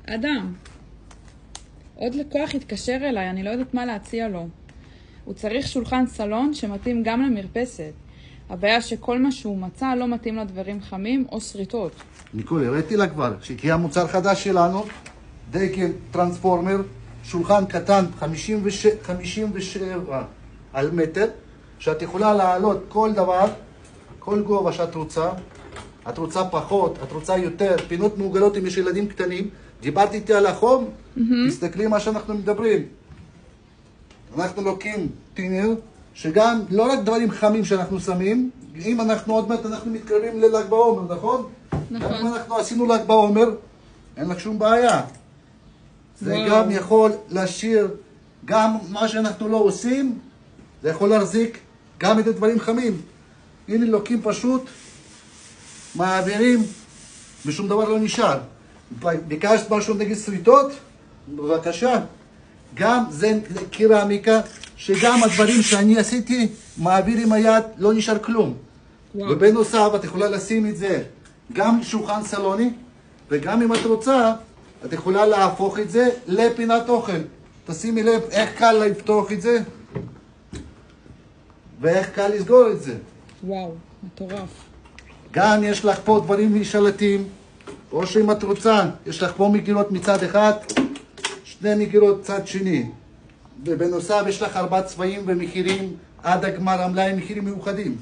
אדם, עוד לקוח התקשר אליי, אני לא יודעת מה להציע לו. הוא צריך שולחן סלון שמתאים גם למרפסת. הבעיה שכל מה שהוא מצא לא מתאים לדברים חמים או שריטות. ניקול, הראיתי לה כבר, שהגיע מוצר חדש שלנו, דקל טרנספורמר, שולחן קטן 57 על מטר, שאת יכולה להעלות כל דבר, כל גובה שאת רוצה. את רוצה פחות, את רוצה יותר, פינות מעוגלות אם יש ילדים קטנים. דיברתי איתי על החום, תסתכלי מה שאנחנו מדברים. אנחנו לוקחים טינר, שגם לא רק דברים חמים שאנחנו שמים, אם אנחנו עוד מעט אנחנו מתקרבים לל"ג בעומר, נכון? נכון. גם אם אנחנו עשינו ל"ג בעומר, אין לך שום בעיה. זה גם יכול להשאיר, גם מה שאנחנו לא עושים, זה יכול להחזיק גם את הדברים חמים. הנה לוקחים פשוט, מעבירים, ושום דבר לא נשאר. ביקשת משהו נגד שריטות? בבקשה. גם זה קרמיקה, שגם הדברים שאני עשיתי, מעביר עם היד, לא נשאר כלום. ובנוסף, את יכולה לשים את זה גם שולחן סלוני, וגם אם את רוצה, את יכולה להפוך את זה לפינת אוכל. תשימי לב איך קל לפתוח את זה, ואיך קל לסגור את זה. וואו, מטורף. גם יש לך פה דברים שלטים, או שאם את רוצה, יש לך פה מגירות מצד אחד, שני מגירות צד שני. ובנוסף יש לך 4 צבעים ומחירים עד הגמר המלאי, מחירים מיוחדים.